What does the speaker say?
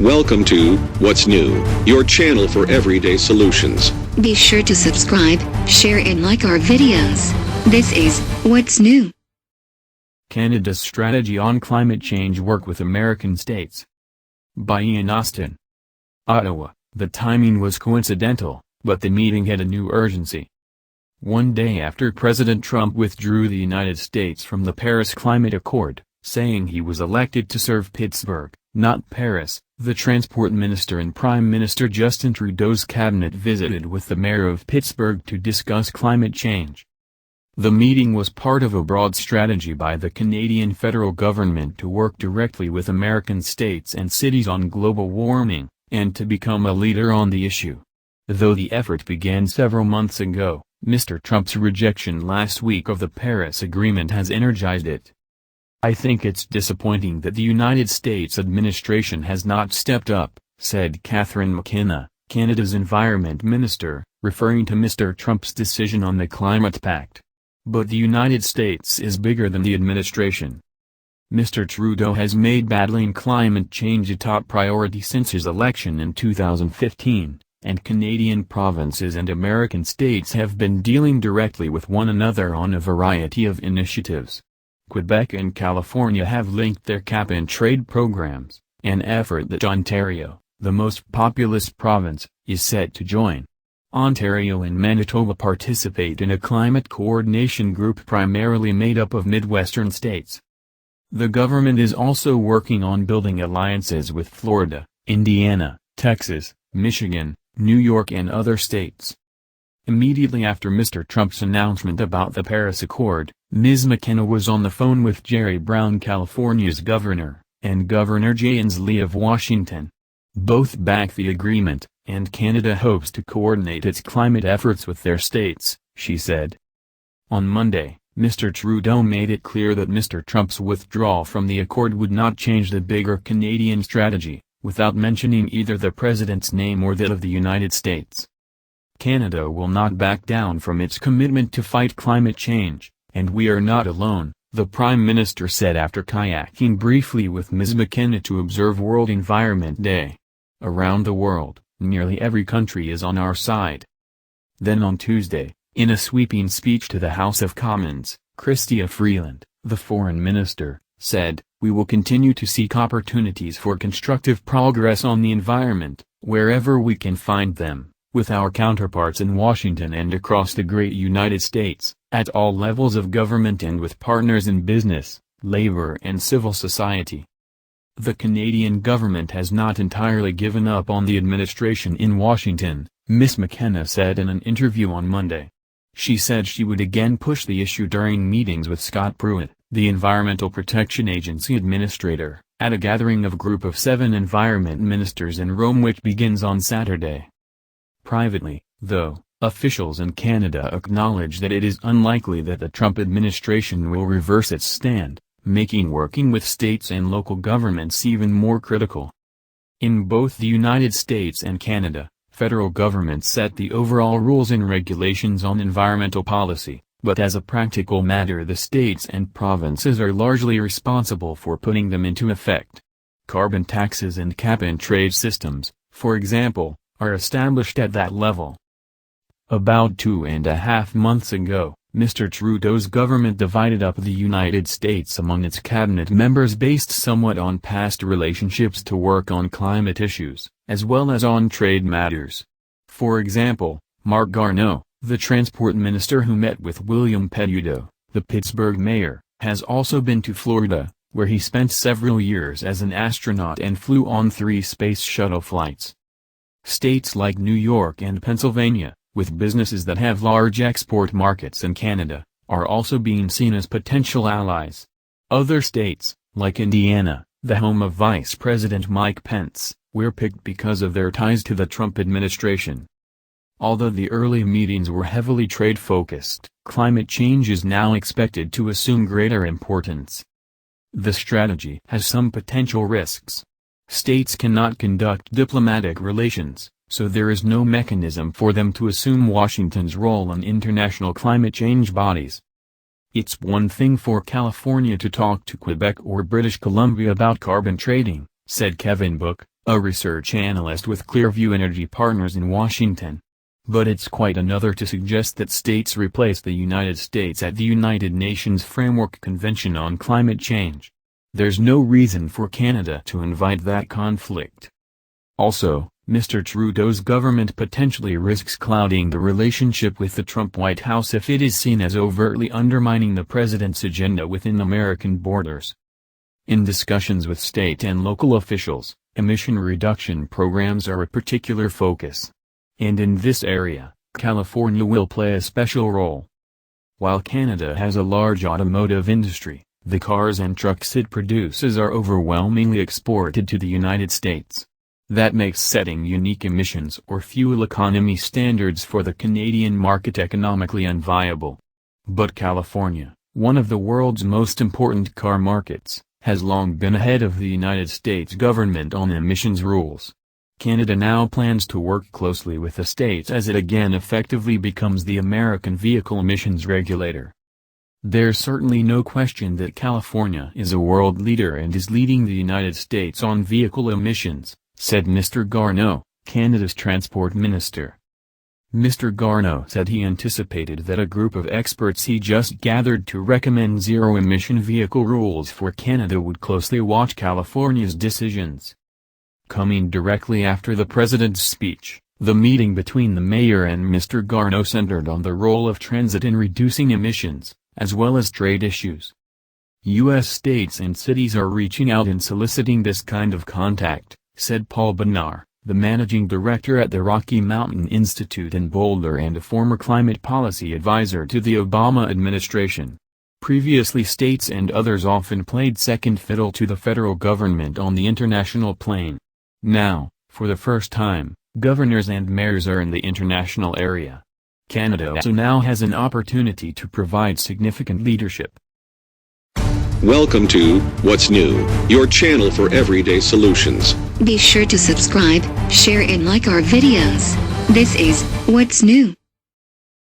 Welcome to What's New, your channel for everyday solutions. Be sure to subscribe, share and like our videos. This is What's New. Canada's strategy on climate change work with American states. By IAN AUSTEN. Ottawa, the timing was coincidental, but the meeting had a new urgency. One day after President Trump withdrew the United States from the Paris Climate Accord, saying he was elected to serve Pittsburgh, not Paris, the Transport Minister and Prime Minister Justin Trudeau's cabinet visited with the mayor of Pittsburgh to discuss climate change. The meeting was part of a broad strategy by the Canadian federal government to work directly with American states and cities on global warming, and to become a leader on the issue. Though the effort began several months ago, Mr. Trump's rejection last week of the Paris Agreement has energized it. "I think it's disappointing that the United States administration has not stepped up," said Catherine McKenna, Canada's Environment Minister, referring to Mr. Trump's decision on the Climate Pact. "But the United States is bigger than the administration." Mr. Trudeau has made battling climate change a top priority since his election in 2015, and Canadian provinces and American states have been dealing directly with one another on a variety of initiatives. Quebec and California have linked their cap-and-trade programs, an effort that Ontario, the most populous province, is set to join. Ontario and Manitoba participate in a climate coordination group primarily made up of Midwestern states. The government is also working on building alliances with Florida, Indiana, Texas, Michigan, New York and other states. Immediately after Mr. Trump's announcement about the Paris Accord, Ms. McKenna was on the phone with Jerry Brown, California's governor, and Governor Jay Inslee of Washington. Both back the agreement, and Canada hopes to coordinate its climate efforts with their states, she said. On Monday, Mr. Trudeau made it clear that Mr. Trump's withdrawal from the accord would not change the bigger Canadian strategy, without mentioning either the president's name or that of the United States. "Canada will not back down from its commitment to fight climate change, and we are not alone," the Prime Minister said after kayaking briefly with Ms. McKenna to observe World Environment Day. "Around the world, nearly every country is on our side." Then on Tuesday, in a sweeping speech to the House of Commons, Chrystia Freeland, the Foreign Minister, said, "We will continue to seek opportunities for constructive progress on the environment, wherever we can find them, with our counterparts in Washington and across the great United States, at all levels of government and with partners in business, labor and civil society." The Canadian government has not entirely given up on the administration in Washington, Ms. McKenna said in an interview on Monday. She said she would again push the issue during meetings with Scott Pruitt, the Environmental Protection Agency administrator, at a gathering of group of 7 environment ministers in Rome which begins on Saturday. Privately, though, officials in Canada acknowledge that it is unlikely that the Trump administration will reverse its stand, making working with states and local governments even more critical. In both the United States and Canada, federal governments set the overall rules and regulations on environmental policy, but as a practical matter the states and provinces are largely responsible for putting them into effect. Carbon taxes and cap-and-trade systems, for example, are established at that level. About 2.5 months ago, Mr. Trudeau's government divided up the United States among its cabinet members based somewhat on past relationships to work on climate issues, as well as on trade matters. For example, Marc Garneau, the transport minister who met with William Peduto, the Pittsburgh mayor, has also been to Florida, where he spent several years as an astronaut and flew on 3 space shuttle flights. States like New York and Pennsylvania, with businesses that have large export markets in Canada, are also being seen as potential allies. Other states, like Indiana, the home of Vice President Mike Pence, were picked because of their ties to the Trump administration. Although the early meetings were heavily trade-focused, climate change is now expected to assume greater importance. The strategy has some potential risks. States cannot conduct diplomatic relations, so there is no mechanism for them to assume Washington's role in international climate change bodies. It's one thing for California to talk to Quebec or British Columbia about carbon trading, said Kevin Book, a research analyst with Clearview Energy Partners in Washington. But it's quite another to suggest that states replace the United States at the United Nations Framework Convention on Climate Change. There's no reason for Canada to invite that conflict. Also, Mr. Trudeau's government potentially risks clouding the relationship with the Trump White House if it is seen as overtly undermining the president's agenda within American borders. In discussions with state and local officials, emission reduction programs are a particular focus. And in this area, California will play a special role. While Canada has a large automotive industry, the cars and trucks it produces are overwhelmingly exported to the United States. That makes setting unique emissions or fuel economy standards for the Canadian market economically unviable. But California, one of the world's most important car markets, has long been ahead of the United States government on emissions rules. Canada now plans to work closely with the states as it again effectively becomes the American vehicle emissions regulator. There's certainly no question that California is a world leader and is leading the United States on vehicle emissions, said Mr. Garneau, Canada's transport minister. Mr. Garneau said he anticipated that a group of experts he just gathered to recommend zero-emission vehicle rules for Canada would closely watch California's decisions. Coming directly after the president's speech, the meeting between the mayor and Mr. Garneau centered on the role of transit in reducing emissions, as well as trade issues. U.S. states and cities are reaching out and soliciting this kind of contact, said Paul Benar, the managing director at the Rocky Mountain Institute in Boulder and a former climate policy advisor to the Obama administration. Previously, states and others often played second fiddle to the federal government on the international plane. Now, for the first time, governors and mayors are in the international area. Canada also now has an opportunity to provide significant leadership. Welcome to What's New, your channel for everyday solutions. Be sure to subscribe, share and like our videos. This is What's New.